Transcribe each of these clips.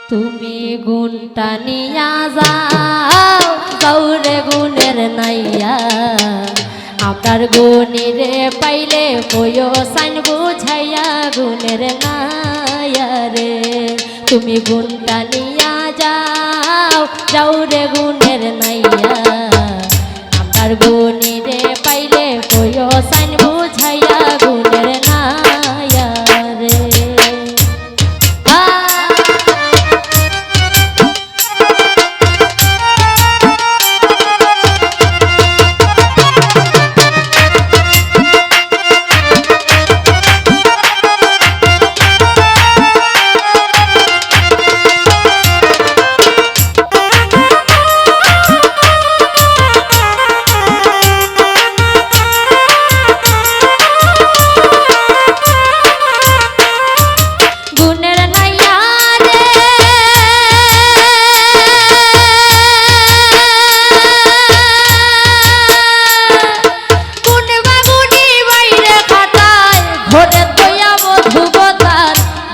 তুমি গুণটা নিয়া যাও গৌরে গুণের নাইয়া আপনার গুণীরে পাইলে বইও সাইন বুঝাইয়া গুণের নাইয়া রে তুমি গুণটা নিয়া যাও যাওরে গুণের নাইয়া আপনার গুণীরে পাইলে বইও সাইন বুঝাইয়া গুণের নাইয়া রে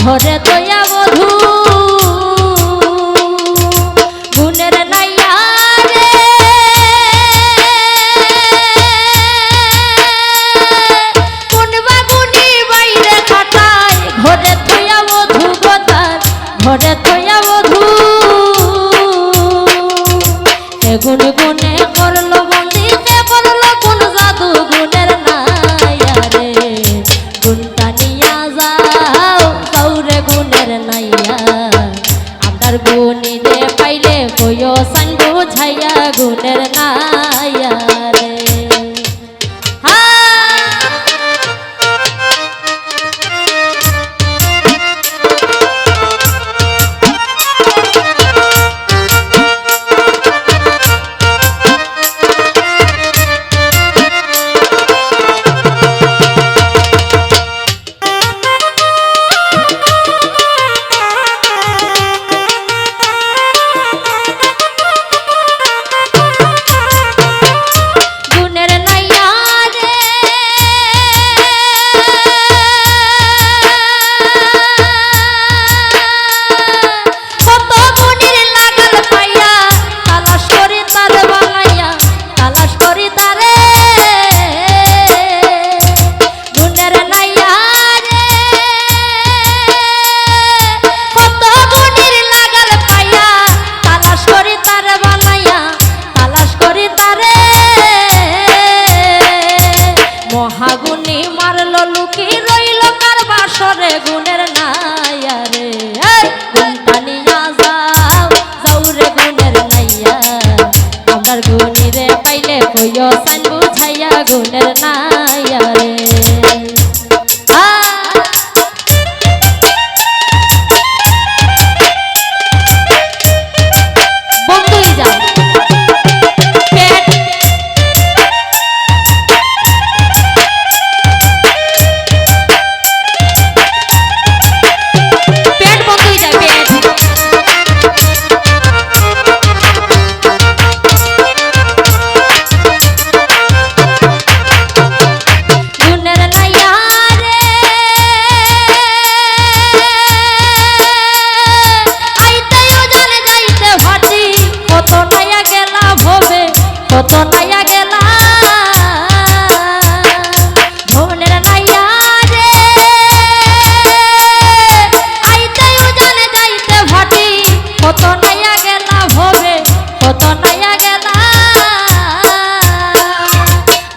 ঘরে দয়া বধূ গুণের নাইয়া রে কোনবা গুণী বাইরে খাটায় ঘরে দয়া বধূ গোতার ঘরে দয়া বধূ গুণ গুণে করলো বন্দিতে করলো কোন জাদু গুণের নাইয়া রে গুণটা নিয়া যাও গৌরে গুণের নাইয়া আপনার গুণীরে পাইলে কইও সাইন বুঝাইয়া গুণের নাইয়া রে মহাগুণী মারলো লুকি রইল কার বাসরে গুণের নাইয়া রে গুণটা নিয়া যাও যাওরে গুণের নাইয়া আপনার গুণীরে পাইলে কইও সাইন বুঝাইয়া গুণের নাইয়া রে কত নাইয়া গেলা ধনের নাইয়া রে আইতেও জানে যাইতে ভাটি কত নাইয়া গেলা ভবে কত নাইয়া গেলা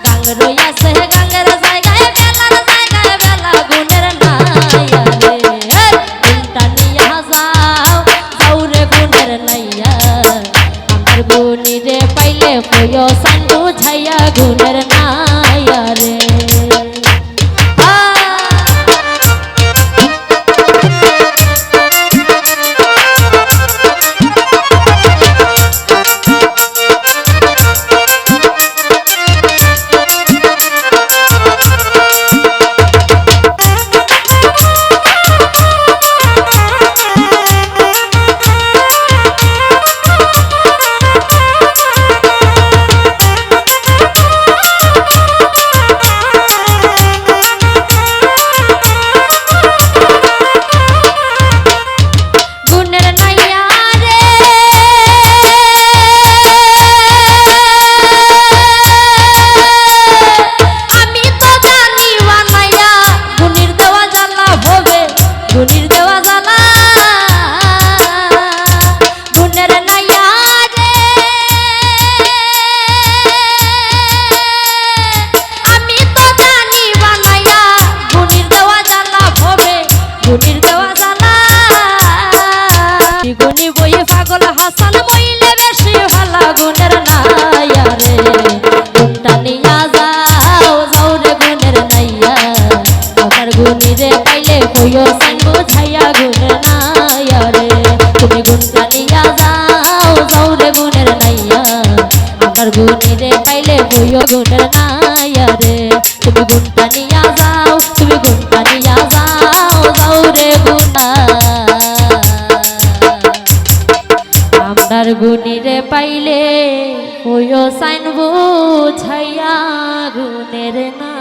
গাঙ্গ রইয়াছে গাঙ্গের জায়গায় বেলার জায়গায় বেলা গুণের নাইয়া রে গুণটা নিয়া যাও যাওরে গুণের নাইয়া আমার গুণীরে পাইলে কইও সাইন তুমি গুণটা নিয়া যাও যাও রে গুণের নাইয়া আমার গুণীরে পাইলে বইও গুণের নাইয়া রে তুমি গুণটা নিয়া যাও তুমি গুণটা নিয়া যাও যাও রে গুণা আমার গুণীরে পাইলে বইও সাইন বুঝাইয়া গুণের না